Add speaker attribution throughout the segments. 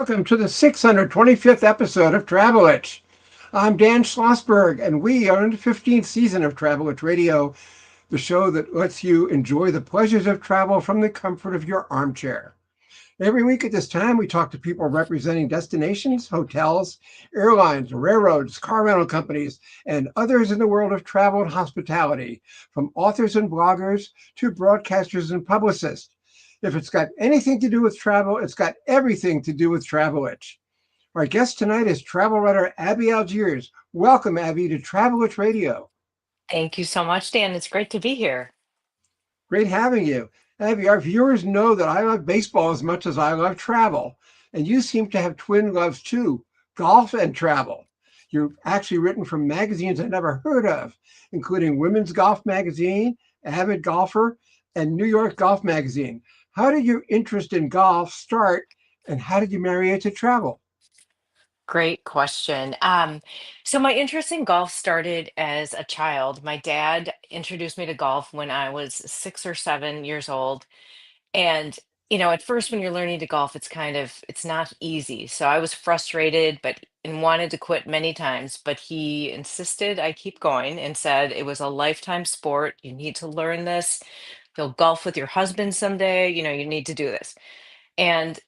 Speaker 1: Welcome to the 625th episode of Travel Itch. I'm Dan Schlossberg, and we are in the 15th season of Travel Itch Radio, the show that lets you enjoy the pleasures of travel from the comfort of your armchair. Every week at this time, we talk to people representing destinations, hotels, airlines, railroads, car rental companies, and others in the world of travel and hospitality, from authors and bloggers to broadcasters and publicists. If it's got anything to do with travel, it's got everything to do with Travel Itch. Our guest tonight is travel writer Abby Algiers. Welcome, Abby, to Travel Itch Radio.
Speaker 2: Thank you so much, Dan. It's great to be here.
Speaker 1: Great having you. Abby, our viewers know that I love baseball as much as I love travel, and you seem to have twin loves too, golf and travel. You've actually written for magazines I never heard of, including Women's Golf Magazine, Avid Golfer, and New York Golf Magazine. How did your interest in golf start, and how did you marry it to travel?
Speaker 2: Great question. So my interest in golf started as a child. My dad introduced me to golf when I was 6 or 7 years old. And, at first when you're learning to golf, it's not easy. So I was frustrated, and wanted to quit many times, but he insisted I keep going and said it was a lifetime sport. You need to learn this. You'll golf with your husband someday. You need to do this. And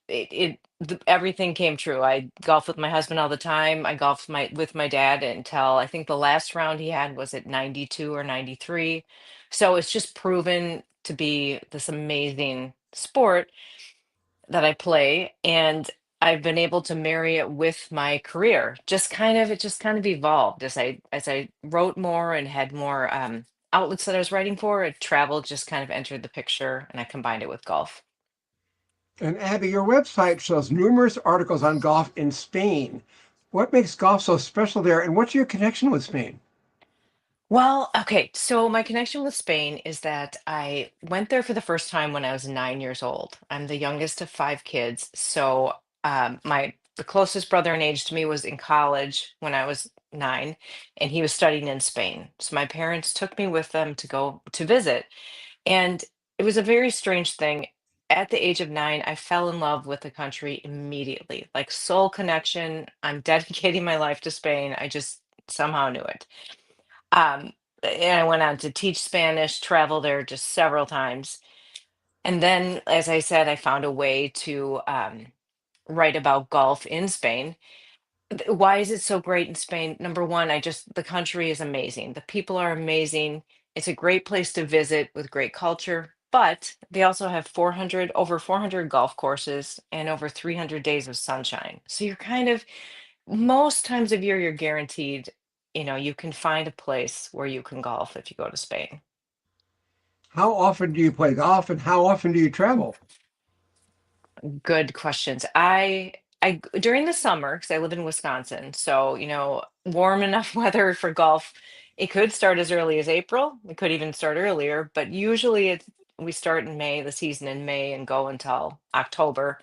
Speaker 2: everything came true. I golf with my husband all the time. I golfed with my dad until I think the last round he had was at 92 or 93. So it's just proven to be this amazing sport that I play, and I've been able to marry it with my career. It just kind of evolved as I wrote more and had more outlets that I was writing for. Travel just kind of entered the picture, and I combined it with golf.
Speaker 1: And Abby, your website shows numerous articles on golf in Spain. What makes golf so special there, and what's your connection with Spain?
Speaker 2: Well, okay. So my connection with Spain is that I went there for the first time when I was 9 years old. I'm the youngest of five kids. So my the closest brother in age to me was in college when I was 9, and he was studying in Spain. So my parents took me with them to go to visit, and it was a very strange thing. At the age of 9, I fell in love with the country immediately, like soul connection. I'm dedicating my life to Spain. I just somehow knew it. Um, and I went on to teach Spanish, travel there just several times. And then, as I said, I found a way to write about golf in Spain. Why is it so great in Spain? Number one, the country is amazing. The people are amazing. It's a great place to visit with great culture. But they also have over 400 golf courses and over 300 days of sunshine. So you're kind of most times of year, you're guaranteed, you can find a place where you can golf if you go to Spain.
Speaker 1: How often do you play golf, and how often do you travel?
Speaker 2: Good questions. During the summer, because I live in Wisconsin, so, warm enough weather for golf. It could start as early as April. It could even start earlier, but usually we start in May, the season in May, and go until October.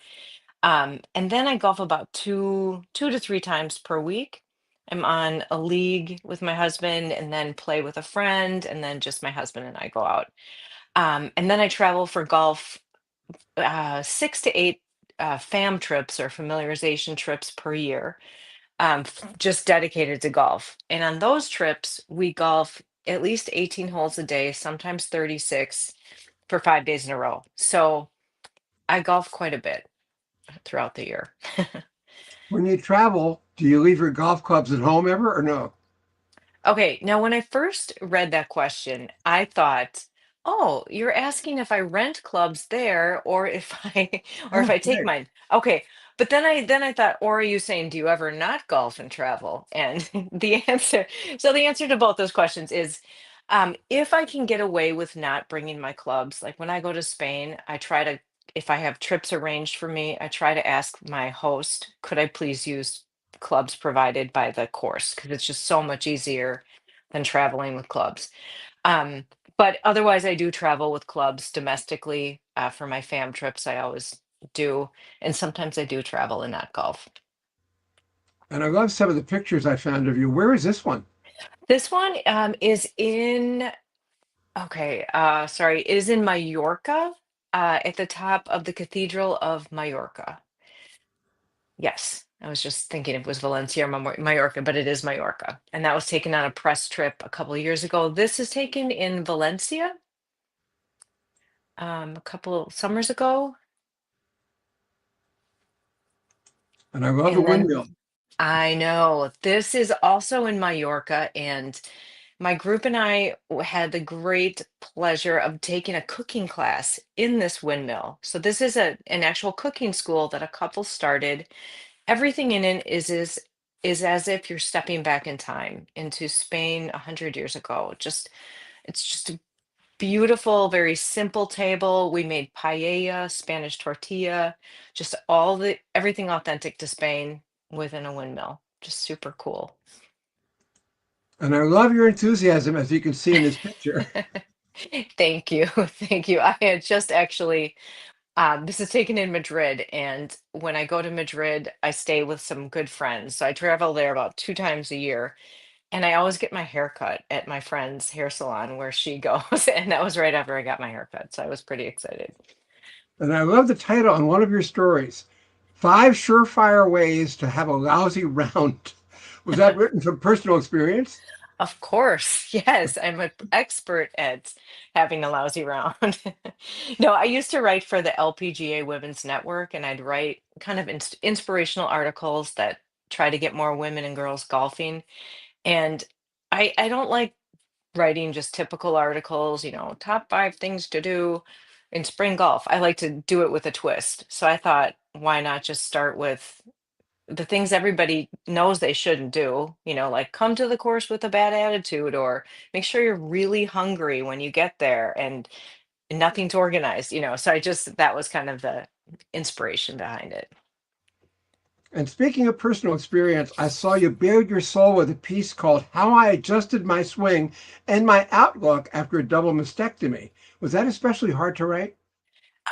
Speaker 2: And then I golf about two to three times per week. I'm on a league with my husband and then play with a friend, and then just my husband and I go out. And then I travel for golf 6 to 8 FAM trips or familiarization trips per year, just dedicated to golf. And on those trips, we golf at least 18 holes a day, sometimes 36 for 5 days in a row. So I golf quite a bit throughout the year.
Speaker 1: When you travel, do you leave your golf clubs at home ever or no?
Speaker 2: Okay, now when I first read that question, I thought, "Oh, you're asking if I rent clubs there or if I or if I take
Speaker 1: Right.
Speaker 2: mine." Okay, but then I thought, "Or are you saying do you ever not golf and travel?" And the answer to both those questions is, if I can get away with not bringing my clubs, like when I go to Spain, if I have trips arranged for me, I try to ask my host, could I please use clubs provided by the course because it's just so much easier than traveling with clubs. Um, but otherwise, I do travel with clubs domestically for my fam trips. I always do, and sometimes I do travel and not golf.
Speaker 1: And I love some of the pictures I found of you. Where is this one?
Speaker 2: This one is in okay, sorry, is in Mallorca, at the top of the Cathedral of Mallorca. Yes. I was just thinking it was Valencia or Mallorca, but it is Mallorca. And that was taken on a press trip a couple of years ago. This is taken in Valencia a couple summers ago.
Speaker 1: And I love the
Speaker 2: And then
Speaker 1: windmill.
Speaker 2: I know this is also in Mallorca, and my group and I had the great pleasure of taking a cooking class in this windmill. So this is an actual cooking school that a couple started. Everything in it is as if you're stepping back in time into Spain 100 years ago. Just it's just a beautiful, very simple table. We made paella, Spanish tortilla, just all the everything authentic to Spain within a windmill. Just super cool.
Speaker 1: And I love your enthusiasm, as you can see in this picture.
Speaker 2: Thank you. Thank you. I had just actually, this is taken in Madrid. And when I go to Madrid, I stay with some good friends. So I travel there about 2 times a year. And I always get my hair cut at my friend's hair salon where she goes. And that was right after I got my hair cut. So I was pretty excited.
Speaker 1: And I love the title on one of your stories, Five Surefire Ways to Have a Lousy Round. Was that written from personal experience?
Speaker 2: Of course, yes, I'm an expert at having a lousy round. No, I used to write for the LPGA Women's Network, and I'd write kind of inspirational articles that try to get more women and girls golfing. And I don't like writing just typical articles, top 5 things to do in spring golf. I like to do it with a twist. So I thought, why not just start with the things everybody knows they shouldn't do, like come to the course with a bad attitude or make sure you're really hungry when you get there and nothing's organized. So that was kind of the inspiration behind it.
Speaker 1: And speaking of personal experience, I saw you bared your soul with a piece called How I Adjusted My Swing and My Outlook After a Double Mastectomy. Was that especially hard to write?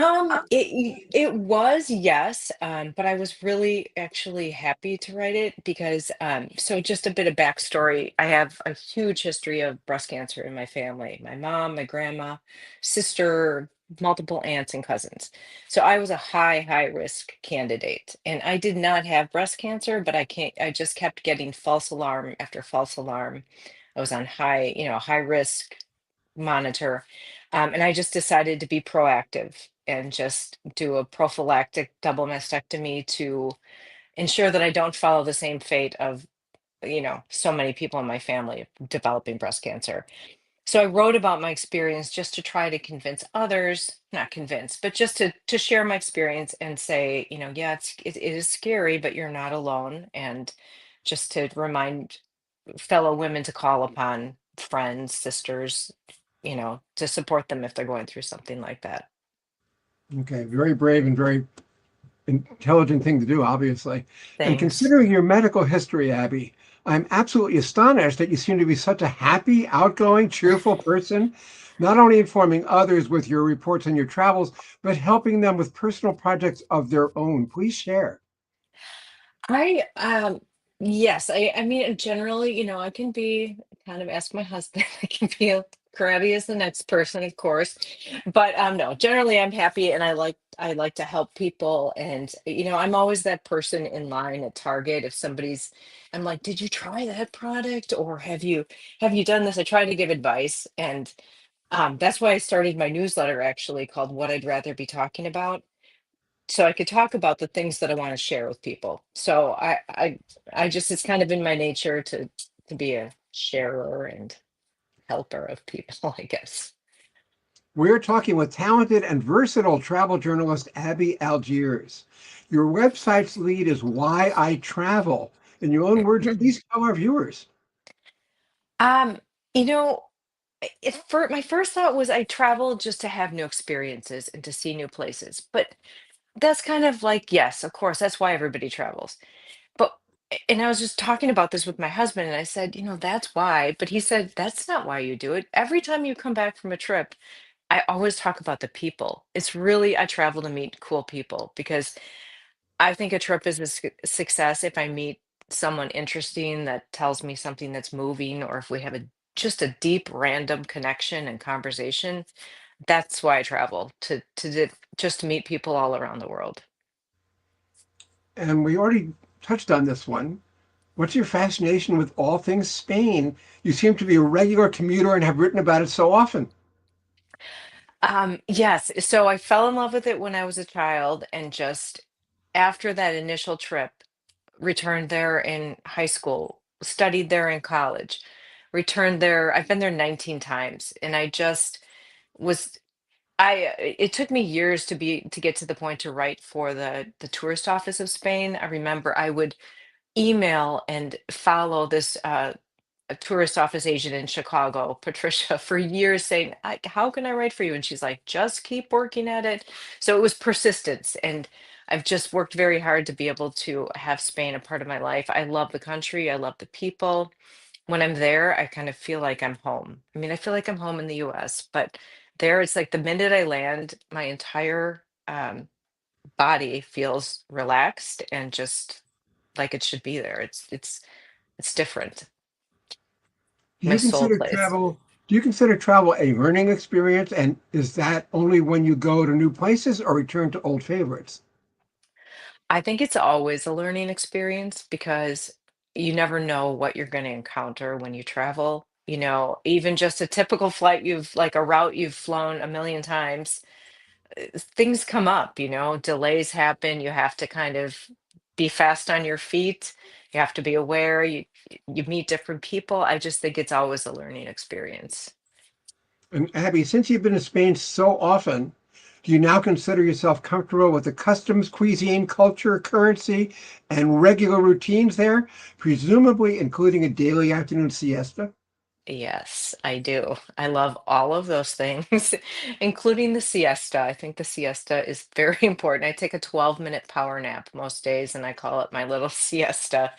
Speaker 2: It was, yes, but I was really actually happy to write it because so just a bit of backstory. I have a huge history of breast cancer in my family. My mom, my grandma, sister, multiple aunts and cousins. So I was a high risk candidate. And I did not have breast cancer, but I just kept getting false alarm after false alarm. I was on high risk monitor. And I just decided to be proactive and just do a prophylactic double mastectomy to ensure that I don't follow the same fate of, so many people in my family developing breast cancer. So I wrote about my experience just to try to convince others, not convince, but just to share my experience and say, yeah, it is scary, but you're not alone. And just to remind fellow women to call upon friends, sisters, to support them if they're going through something like that.
Speaker 1: Okay, very brave and very intelligent thing to do, obviously. And
Speaker 2: Thanks.
Speaker 1: considering your medical history, Abby, I'm absolutely astonished that you seem to be such a happy, outgoing, cheerful person, not only informing others with your reports on your travels, but helping them with personal projects of their own. Please share.
Speaker 2: I yes, I mean generally, I can be kind of ask my husband, I can be crabby as the next person, of course. But no, generally I'm happy and I like to help people and I'm always that person in line at Target if somebody's I'm like, "Did you try that product or have you done this?" I try to give advice and that's why I started my newsletter actually called What I'd Rather Be Talking About so I could talk about the things that I want to share with people. So I just it's kind of in my nature to be a sharer and helper of people, I guess.
Speaker 1: We're talking with talented and versatile travel journalist Abby Algiers. Your website's lead is Why I Travel. In your own words, please tell our viewers.
Speaker 2: um, you know, for my first thought was I traveled just to have new experiences and to see new places. But that's kind of like, yes, of course, that's why everybody travels. But and I was just talking about this with my husband, and I said, that's why. But he said, that's not why you do it. Every time you come back from a trip, I always talk about the people. It's really, I travel to meet cool people because I think a trip is a success if I meet someone interesting that tells me something that's moving, or if we have just a deep random connection and conversation. That's why I travel just to meet people all around the world.
Speaker 1: And we already touched on this one. What's your fascination with all things Spain? You seem to be a regular commuter and have written about it so often.
Speaker 2: Yes, so I fell in love with it when I was a child, and just after that initial trip, returned there in high school, studied there in college, returned there. I've been there 19 times, and I just was it took me years to get to the point to write for the tourist office of Spain. I remember I would email and follow this a tourist office agent in Chicago, Patricia, for years saying, how can I write for you? And she's like, just keep working at it. So it was persistence. And I've just worked very hard to be able to have Spain a part of my life. I love the country. I love the people. When I'm there, I kind of feel like I'm home. I mean, I feel like I'm home in the US, but there it's like the minute I land, my entire body feels relaxed and just like it should be there. It's different.
Speaker 1: Do
Speaker 2: My
Speaker 1: you
Speaker 2: soul
Speaker 1: consider
Speaker 2: place.
Speaker 1: travel do you consider travel a learning experience? And is that only when you go to new places or return to old favorites?
Speaker 2: I think it's always a learning experience because you never know what you're going to encounter when you travel. You know, even just a typical flight, you've like a route you've flown a million times, things come up, delays happen. You have to kind of be fast on your feet. You have to be aware. You meet different people. I just think it's always a learning experience.
Speaker 1: And Abby, since you've been to Spain so often, do you now consider yourself comfortable with the customs, cuisine, culture, currency, and regular routines there, presumably including a daily afternoon siesta?
Speaker 2: Yes, I do. I love all of those things, including the siesta. I think the siesta is very important. I take a 12-minute power nap most days, and I call it my little siesta.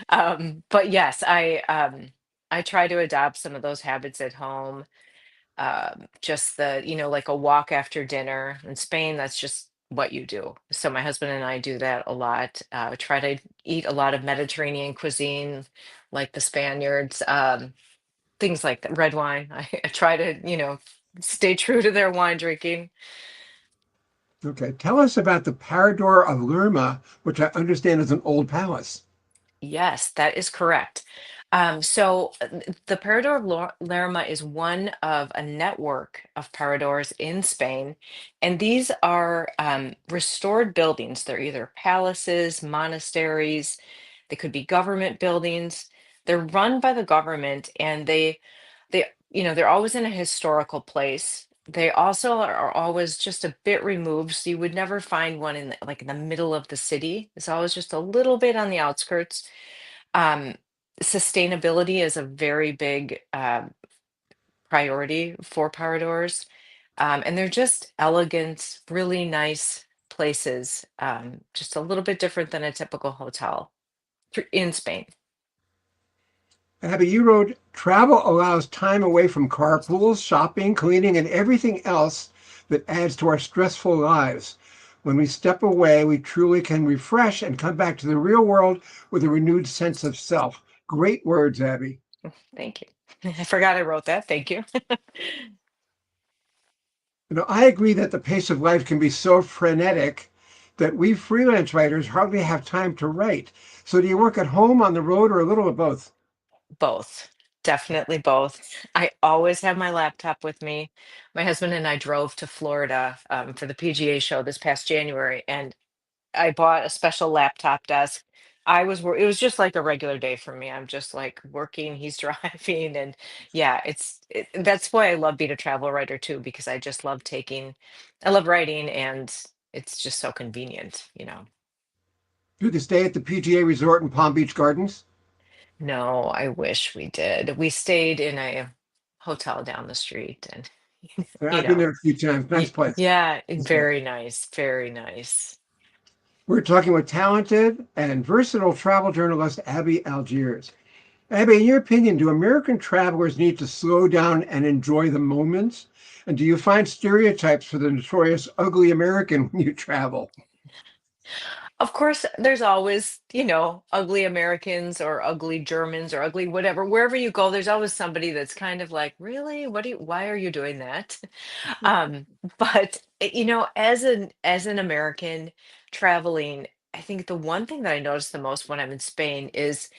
Speaker 2: But yes, I try to adopt some of those habits at home. Just like a walk after dinner. In Spain, that's just what you do. So my husband and I do that a lot. Try to eat a lot of Mediterranean cuisine, like the Spaniards. Things like that, red wine. I try to, stay true to their wine drinking.
Speaker 1: Okay, tell us about the Parador of Lerma, which I understand is an old palace.
Speaker 2: Yes, that is correct. The Parador of Lerma is one of a network of paradors in Spain, and these are restored buildings. They're either palaces, monasteries, they could be government buildings. They're run by the government, and they're always in a historical place. They also are always just a bit removed, so you would never find one like in the middle of the city. It's always just a little bit on the outskirts. um, Sustainability is a very big priority for Paradors, and they're just elegant, really nice places, just a little bit different than a typical hotel in Spain.
Speaker 1: Abby, you wrote, travel allows time away from carpools, shopping, cleaning, and everything else that adds to our stressful lives. When we step away, we truly can refresh and come back to the real world with a renewed sense of self. Great words, Abby.
Speaker 2: Thank you. I forgot I wrote that. Thank you.
Speaker 1: I agree that the pace of life can be so frenetic that we freelance writers hardly have time to write. So, do you work at home, on the road, or a little of both?
Speaker 2: Both. Definitely both. I always have my laptop with me. My husband and I drove to Florida for the PGA show this past January, and I bought a special laptop desk. It was just like a regular day for me. I'm just like working, he's driving, and yeah, that's why I love being a travel writer too, because I love writing, and it's just so convenient.
Speaker 1: Do they stay at the PGA Resort in Palm Beach Gardens?
Speaker 2: No, I wish we did. We stayed in a hotel down the street, and you
Speaker 1: I've been
Speaker 2: know,
Speaker 1: there a few times. Nice place.
Speaker 2: yeah,
Speaker 1: Nice place.
Speaker 2: very nice, very nice.
Speaker 1: We're talking with talented and versatile travel journalist Abby Algiers. Abby, in your opinion, do American travelers need to slow down and enjoy the moments? And do you find stereotypes for the notorious ugly American when you travel?
Speaker 2: Of course, there's always, ugly Americans or ugly Germans or ugly whatever. Wherever you go, there's always somebody that's kind of like, really? Why are you doing that? Um, but as an American traveling, I think the one thing that I notice the most when I'm in Spain is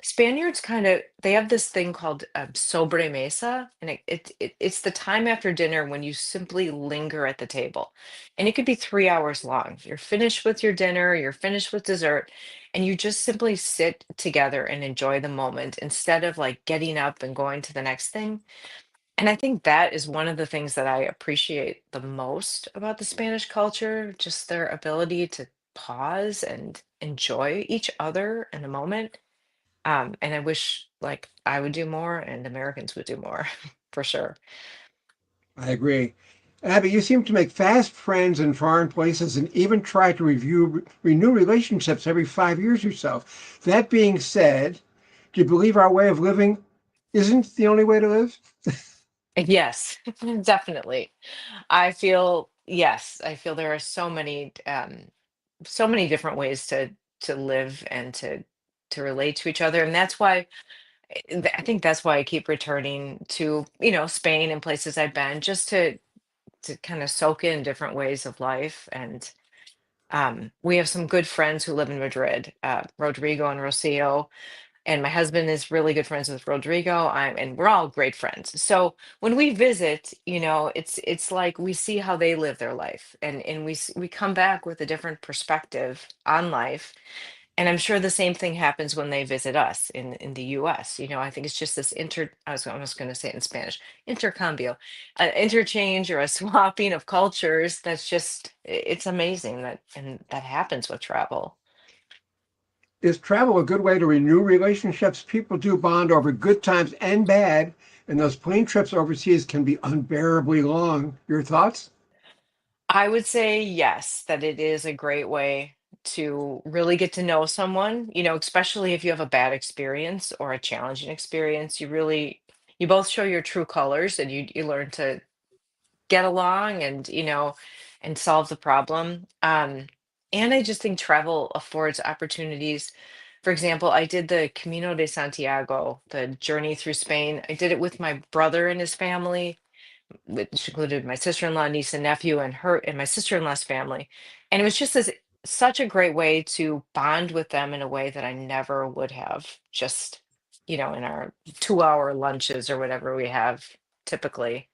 Speaker 2: Spaniards kind of they have this thing called sobremesa, and it's the time after dinner when you simply linger at the table, and it could be 3 hours long. You're finished with your dinner, you're finished with dessert, and you just simply sit together and enjoy the moment instead of like getting up and going to the next thing. And I think that is one of the things that I appreciate the most about the Spanish culture, just their ability to pause and enjoy each other in the moment. And I wish like I would do more and Americans would do more for sure.
Speaker 1: I agree. Abby, you seem to make fast friends in foreign places and even try to renew relationships every 5 years or so. That being said, do you believe our way of living isn't the only way to live?
Speaker 2: Yes, definitely. I feel there are so many different ways to live and to relate to each other. And that's why I think that's why I keep returning to, Spain and places I've been just to kind of soak in different ways of life. And we have some good friends who live in Madrid, Rodrigo and Rocio, and my husband is really good friends with Rodrigo. And we're all great friends. So when we visit, it's like we see how they live their life, and we come back with a different perspective on life. And I'm sure the same thing happens when they visit us in the US. I think it's just this I was almost going to say it in Spanish, intercambio, interchange or a swapping of cultures. That's just it's amazing that happens with travel.
Speaker 1: Is travel a good way to renew relationships? People do bond over good times and bad, and those plane trips overseas can be unbearably long. Your thoughts?
Speaker 2: I would say yes, that it is a great way to really get to know someone, especially if you have a bad experience or a challenging experience. You both show your true colors and you learn to get along and, and solve the problem. And I just think travel affords opportunities. For example, I did the Camino de Santiago, the journey through Spain. I did it with my brother and his family, which included my sister-in-law, niece, and nephew, and her and my sister-in-law's family. And it was just such a great way to bond with them in a way that I never would have just, in our 2-hour lunches or whatever we have typically.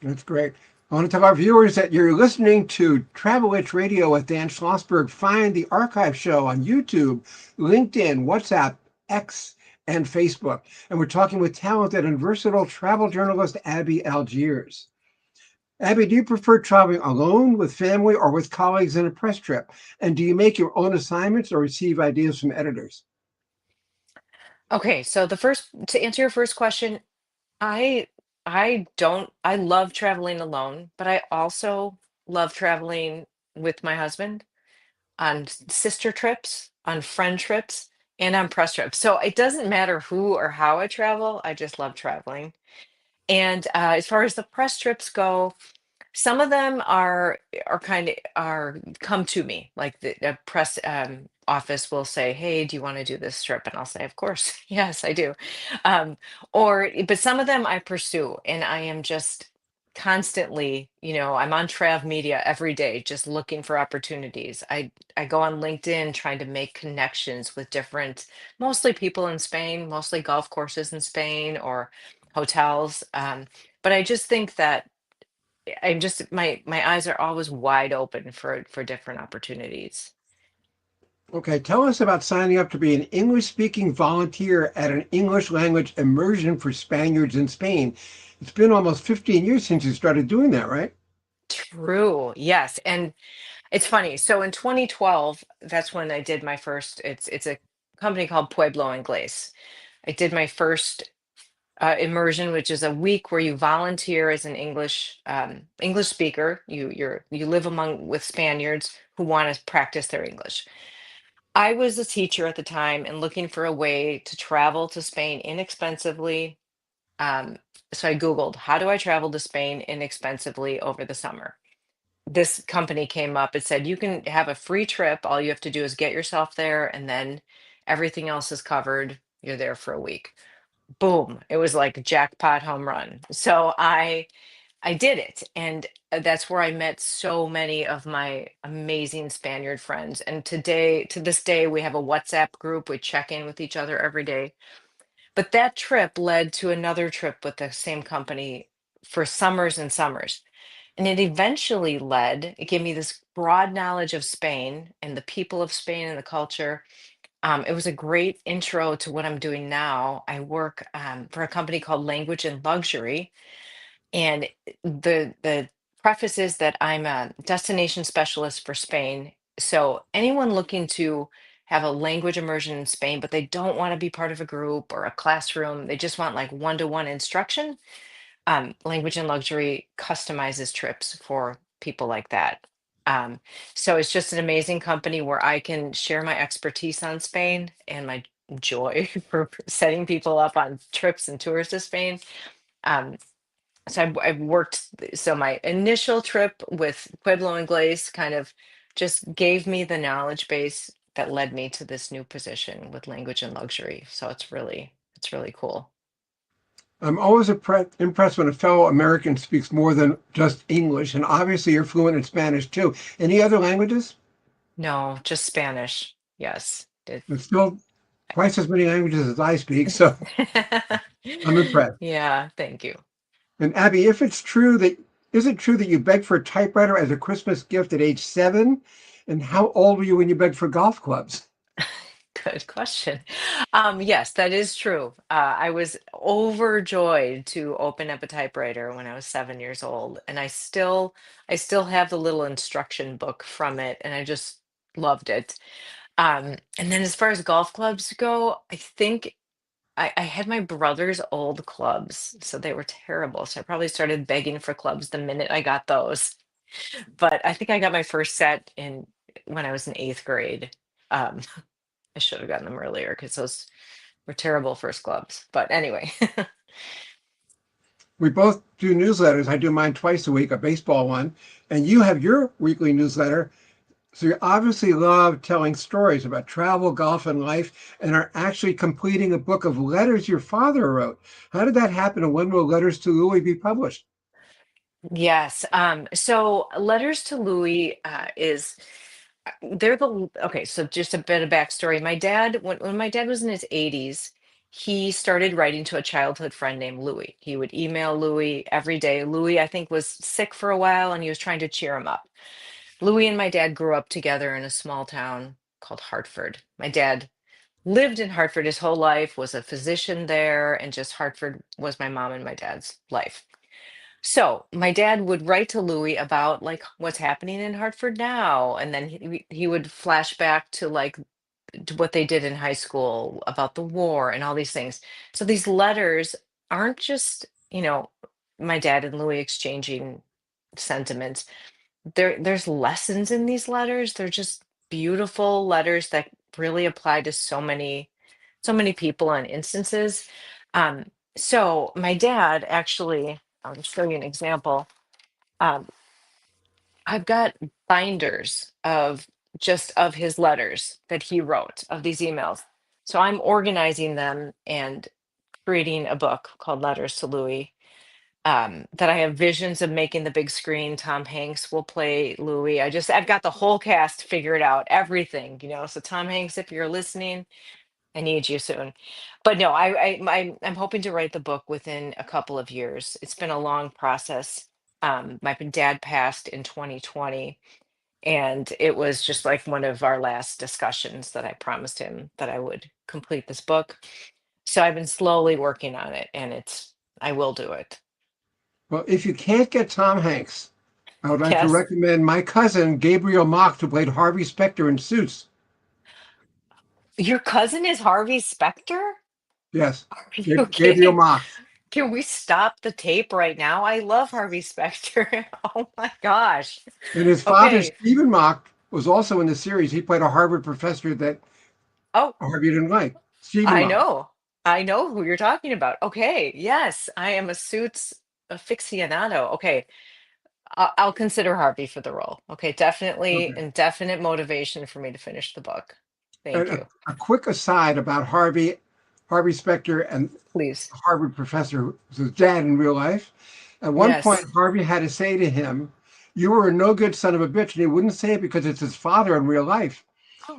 Speaker 1: That's great. I want to tell our viewers that you're listening to Travel Itch Radio with Dan Schlossberg. Find the archive show on YouTube, LinkedIn, WhatsApp, X, and Facebook. And we're talking with talented and versatile travel journalist Abby Algiers. Abby, do you prefer traveling alone, with family, or with colleagues in a press trip? And do you make your own assignments or receive ideas from editors?
Speaker 2: Okay, so to answer your first question, I I love traveling alone, but I also love traveling with my husband on sister trips, on friend trips, and on press trips. So it doesn't matter who or how I travel, I just love traveling. And as far as the press trips go, some of them are kind of are come to me, like the press office will say, "Hey, do you want to do this trip?" And I'll say, "Of course, yes, I do." Um, but some of them I pursue, and I am just constantly, I'm on Trav Media every day, just looking for opportunities. I go on LinkedIn trying to make connections with different, mostly people in Spain, mostly golf courses in Spain or hotels. But I just think that I'm just my eyes are always wide open for different opportunities.
Speaker 1: Okay, tell us about signing up to be an English speaking volunteer at an English language immersion for Spaniards in Spain. It's been almost 15 years since you started doing that, right?
Speaker 2: True. Yes. And it's funny. So in 2012, that's when I did my first, it's a company called Pueblo Inglés. I did my first immersion, which is a week where you volunteer as an English speaker. You live among with Spaniards who want to practice their English. I was a teacher at the time and looking for a way to travel to Spain inexpensively. So I Googled, how do I travel to Spain inexpensively over the summer? This company came up. It said, you can have a free trip. All you have to do is get yourself there, and then everything else is covered. You're there for a week. Boom. It was like a jackpot home run. So I did it. And that's where I met so many of my amazing Spaniard friends. And today, to this day, we have a WhatsApp group. We check in with each other every day. But that trip led to another trip with the same company for summers and summers. And it eventually it gave me this broad knowledge of Spain and the people of Spain and the culture. It was a great intro to what I'm doing now. I work for a company called Language and Luxury, and the preface is that I'm a destination specialist for Spain. So anyone looking to have a language immersion in Spain, but they don't want to be part of a group or a classroom, they just want like one-to-one instruction. Language and Luxury customizes trips for people like that. Um, so it's just an amazing company where I can share my expertise on Spain and my joy for setting people up on trips and tours to Spain. Um, so I've worked, so my initial trip with Pueblo Inglés kind of just gave me the knowledge base that led me to this new position with Language and Luxury. So it's really cool.
Speaker 1: I'm always impressed when a fellow American speaks more than just English, and obviously you're fluent in Spanish too. Any other languages?
Speaker 2: No, just Spanish. Yes.
Speaker 1: It's still twice as many languages as I speak, so I'm impressed.
Speaker 2: Yeah, thank you.
Speaker 1: And Abby, if it's true that is it true that you begged for a typewriter as a Christmas gift at age 7? And how old were you when you begged for golf clubs?
Speaker 2: Good question. Yes, that is true. I was overjoyed to open up a typewriter when I was 7 years old, and I still have the little instruction book from it, and I just loved it. And then as far as golf clubs go, I think I had my brother's old clubs, so they were terrible. So I probably started begging for clubs the minute I got those. But I think I got my first set in when I was in eighth grade. Um, I should have gotten them earlier because those were terrible first clubs. But anyway,
Speaker 1: We both do newsletters. I do mine twice a week, a baseball one, and you have your weekly newsletter. So you obviously love telling stories about travel, golf, and life, and are actually completing a book of letters your father wrote. How did that happen, and when will Letters to Louis be published?
Speaker 2: yes. So Letters to Louis is okay. So just a bit of backstory. My dad, when my dad was in his 80s, he started writing to a childhood friend named Louis. He would email Louis every day. Louis, I think, was sick for a while, and he was trying to cheer him up. Louis and my dad grew up together in a small town called Hartford. My dad lived in Hartford his whole life, was a physician there, and just Hartford was my mom and my dad's life. So my dad would write to Louis about like what's happening in Hartford now, and then he would flash back to like to what they did in high school about the war and all these things. So these letters aren't just, my dad and Louis exchanging sentiments. There's lessons in these letters. They're just beautiful letters that really apply to so many people and instances. So my dad actually, I'll show you an example. Um, I've got binders of just of his letters that he wrote, of these emails. So I'm organizing them and creating a book called Letters to Louis. That I have visions of making the big screen. Tom Hanks will play Louis. I've got the whole cast figured out, everything, So Tom Hanks, if you're listening, I need you soon. But no, I'm hoping to write the book within a couple of years. It's been a long process. My dad passed in 2020, and it was just like one of our last discussions that I promised him that I would complete this book. So I've been slowly working on it, and I will do it.
Speaker 1: Well, if you can't get Tom Hanks, I would like to
Speaker 2: Yes.
Speaker 1: recommend my cousin, Gabriel Macht, who played Harvey Specter in Suits.
Speaker 2: Your cousin is Harvey Specter?
Speaker 1: Yes,
Speaker 2: Are you
Speaker 1: Gabriel
Speaker 2: kidding?
Speaker 1: Macht.
Speaker 2: Can we stop the tape right now? I love Harvey Specter. Oh my gosh.
Speaker 1: And his father,
Speaker 2: Okay.
Speaker 1: Stephen Macht, was also in the series. He played a Harvard professor that
Speaker 2: Oh,
Speaker 1: Harvey didn't like. Stephen
Speaker 2: I
Speaker 1: Macht.
Speaker 2: know. I know who you're talking about. Okay. Yes, I am a Suits aficionado. Okay. I'll consider Harvey for the role. Okay. Definitely
Speaker 1: Okay.
Speaker 2: indefinite motivation for me to finish the book. Thank
Speaker 1: And
Speaker 2: you.
Speaker 1: a quick aside about Harvey Specter and
Speaker 2: Please.
Speaker 1: Harvard professor who was his dad in real life. At one point,
Speaker 2: Yes.
Speaker 1: Harvey had to say to him, You were a no good son of a bitch, and he wouldn't say it because it's his father in real life.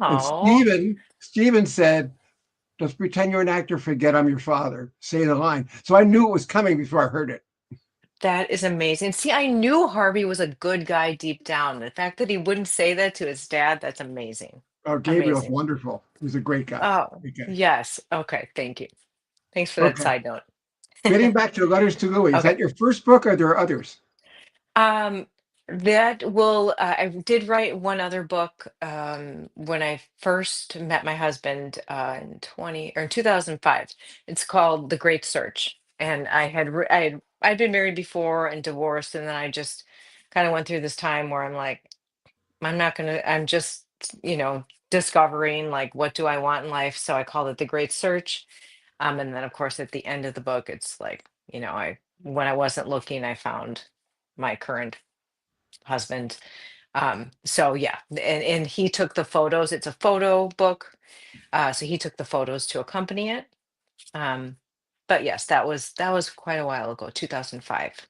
Speaker 1: And
Speaker 2: Oh,
Speaker 1: Steven said, just pretend you're an actor, forget I'm your father. Say the line. So I knew it was coming before I heard it.
Speaker 2: that is amazing. See, I knew Harvey was a good guy deep down. The fact that he wouldn't say that to his dad, that's amazing.
Speaker 1: Oh, Gabriel's
Speaker 2: Amazing.
Speaker 1: wonderful. He's a great guy.
Speaker 2: Oh,
Speaker 1: Great guy.
Speaker 2: yes. Okay, thank you. Thanks for that
Speaker 1: Okay.
Speaker 2: side note.
Speaker 1: Getting back to Letters to Louis, is
Speaker 2: Okay.
Speaker 1: that your first book or there are others?
Speaker 2: Um, that will, I did write one other book when I first met my husband in 2005. It's called The Great Search. And I'd been married before and divorced, and then I just kind of went through this time where I'm like, I'm not gonna, I'm just, you know, discovering like what do I want in life. So I called it The Great Search. And then of course at the end of the book, it's like, I when I wasn't looking, I found my current husband. So yeah, and he took the photos. It's a photo book. So he took the photos to accompany it. Um, but yes, that was quite a while ago, 2005.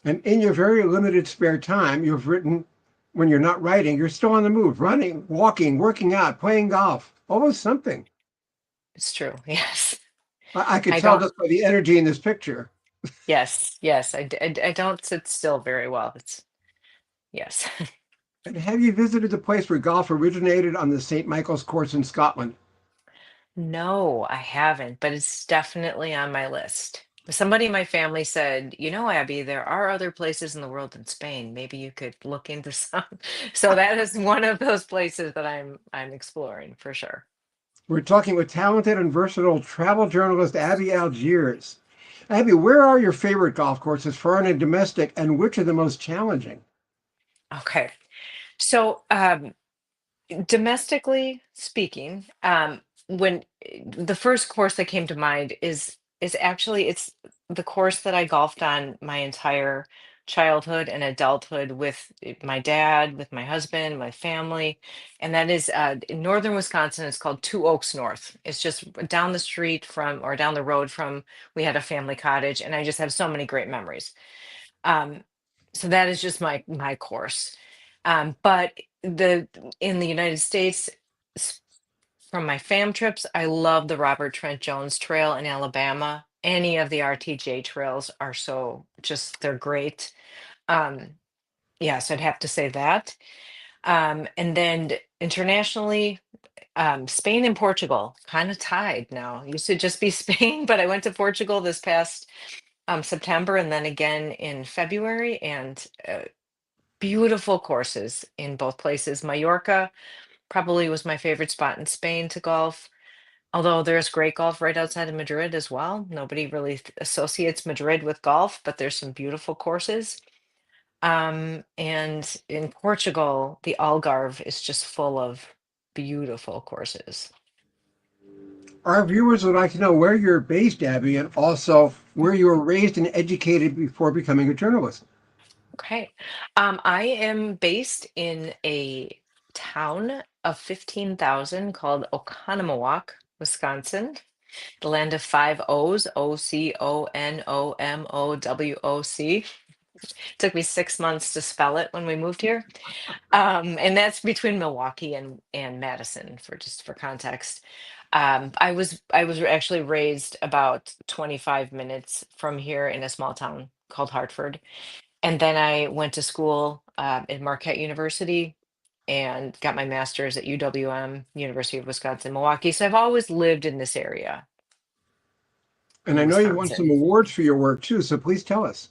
Speaker 1: And in your very limited spare time, you've written, when you're not writing, you're still on the move, running, walking, working out, playing golf, almost something.
Speaker 2: It's true. Yes.
Speaker 1: I could
Speaker 2: I
Speaker 1: tell
Speaker 2: don't,
Speaker 1: just by the energy in this picture.
Speaker 2: yes, yes. I don't sit still very well. It's yes.
Speaker 1: And have you visited the place where golf originated on the St. Michael's course in Scotland?
Speaker 2: No, I haven't, but it's definitely on my list. Somebody in my family said, Abby, there are other places in the world than Spain. Maybe you could look into some. So that is one of those places that I'm exploring for sure.
Speaker 1: We're talking with talented and versatile travel journalist Abby Algiers. Abby, where are your favorite golf courses, foreign and domestic, and which are the most challenging?
Speaker 2: Okay. So domestically speaking, when the first course that came to mind is actually it's the course that I golfed on my entire childhood and adulthood with my dad, with my husband, my family, and that is in northern Wisconsin. It's called Two Oaks North. It's just down the street from or down the road from we had a family cottage, and I just have so many great memories. Um, so that is just my course. But the in the United States, s- from my fam trips, I love the Robert Trent Jones Trail in Alabama. Any of the RTJ trails are so just they're great. Um, yes, I'd have to say that. And then internationally, Spain and Portugal kind of tied now. Used to just be Spain, but I went to Portugal this past September and then again in February, and beautiful courses in both places. Mallorca probably was my favorite spot in Spain to golf, although there's great golf right outside of Madrid as well. Nobody really associates Madrid with golf, but there's some beautiful courses. And in Portugal, the Algarve is just full of beautiful courses.
Speaker 1: Our viewers would like to know where you're based, Abby, and also where you were raised and educated before becoming a journalist.
Speaker 2: Okay. I am based in a town of 15,000 called Oconomowoc, Wisconsin, the land of five O's, Oconomowoc. Took me 6 months to spell it when we moved here. And that's between Milwaukee and Madison, for context. I was actually raised about 25 minutes from here in a small town called Hartford. And then I went to school at Marquette University and got my master's at UWM, University of Wisconsin, Milwaukee. So I've always lived in this area
Speaker 1: And I
Speaker 2: in
Speaker 1: know you won some
Speaker 2: Wisconsin.
Speaker 1: awards for your work too, so please tell us.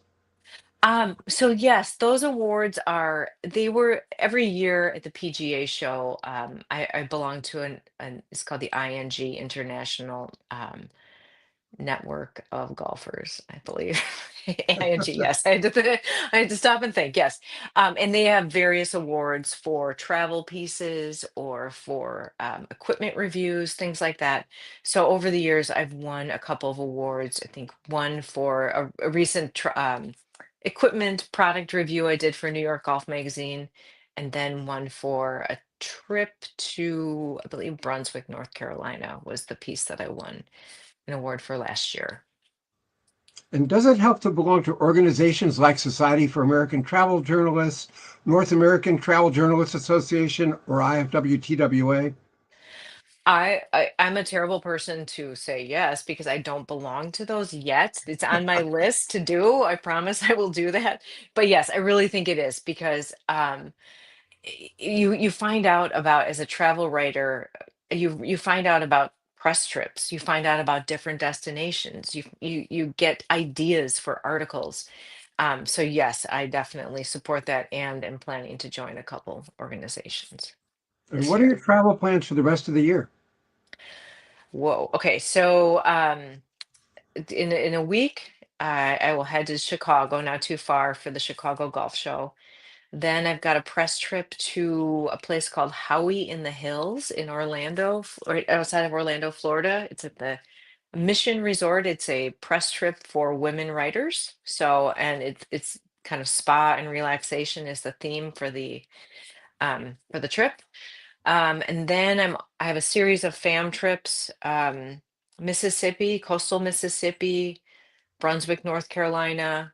Speaker 2: So yes, those awards they were every year at the PGA show. I belong to an it's called the ING International Network of Golfers, I believe. ING, yes. I had to stop and think, yes. And they have various awards for travel pieces or for equipment reviews, things like that. So over the years, I've won a couple of awards. I think one for a recent equipment product review I did for New York Golf Magazine, and then one for a trip to, I believe, Brunswick, North Carolina was the piece that I won an award for last year.
Speaker 1: And does it help to belong to organizations like Society for American Travel Journalists, North American Travel Journalists Association, or IFWTWA?
Speaker 2: I'm a terrible person to say yes because I don't belong to those yet. It's on my list to do. I promise I will do that. But yes, I really think it is because you find out about as a travel writer, you find out about press trips, you find out about different destinations, you get ideas for articles. So yes, I definitely support that and am planning to join a couple organizations
Speaker 1: And
Speaker 2: this
Speaker 1: what are your
Speaker 2: year.
Speaker 1: travel plans for the rest of the year?
Speaker 2: Whoa. Okay, so in a week, I will head to Chicago, not too far, for the Chicago Golf Show. Then I've got a press trip to a place called Howie in the Hills in Orlando, or outside of Orlando, Florida. It's at the Mission Resort. It's a press trip for women writers. So, and it's kind of spa and relaxation is the theme for the trip. And then I have a series of fam trips, Mississippi, coastal Mississippi, Brunswick, North Carolina,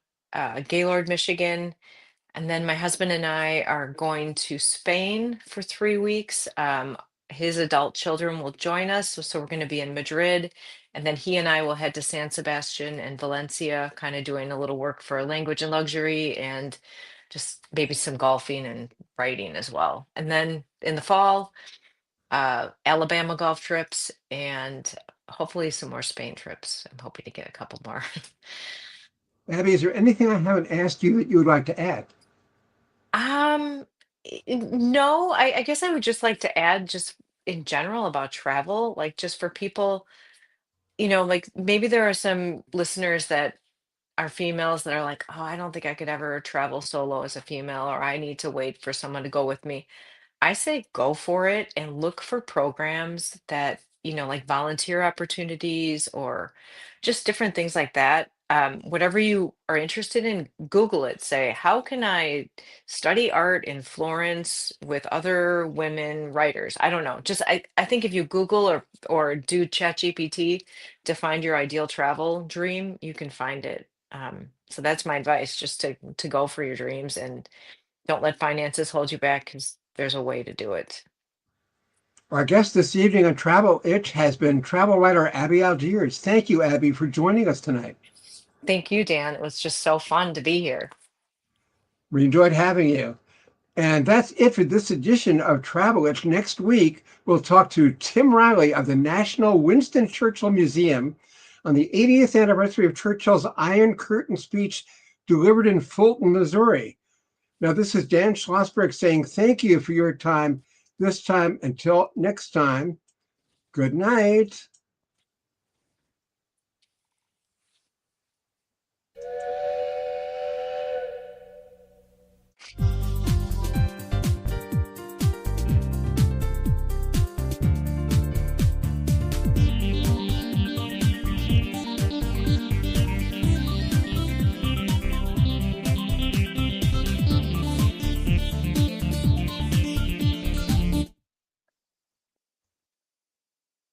Speaker 2: Gaylord, Michigan. And then my husband and I are going to Spain for 3 weeks. His adult children will join us. So we're going to be in Madrid. And then he and I will head to San Sebastian and Valencia, kind of doing a little work for language and luxury and just maybe some golfing and writing as well. And then in the fall, Alabama golf trips and hopefully some more Spain trips. I'm hoping to get a couple more.
Speaker 1: Abby, is there anything I haven't asked you that you would like to add?
Speaker 2: Um, no, I guess I would just like to add just in general about travel, like just for people, like maybe there are some listeners that are females that are like, oh, I don't think I could ever travel solo as a female, or I need to wait for someone to go with me. I say go for it and look for programs that, like volunteer opportunities or just different things like that. Whatever you are interested in, Google it. Say, how can I study art in Florence with other women writers? I don't know. Just I think if you Google or do ChatGPT to find your ideal travel dream, you can find it. So that's my advice, just to go for your dreams and don't let finances hold you back because there's a way to do it.
Speaker 1: Our guest this evening on Travel Itch has been travel writer Abby Algiers. Thank you, Abby, for joining us tonight.
Speaker 2: Thank you, Dan. It was just so fun to be here.
Speaker 1: We enjoyed having you. And that's it for this edition of Travel Itch. Next week, we'll talk to Tim Riley of the National Winston Churchill Museum on the 80th anniversary of Churchill's Iron Curtain speech delivered in Fulton, Missouri. Now, this is Dan Schlossberg saying thank you for your time this time. Until next time, good night.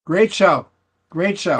Speaker 1: Great show. Great show.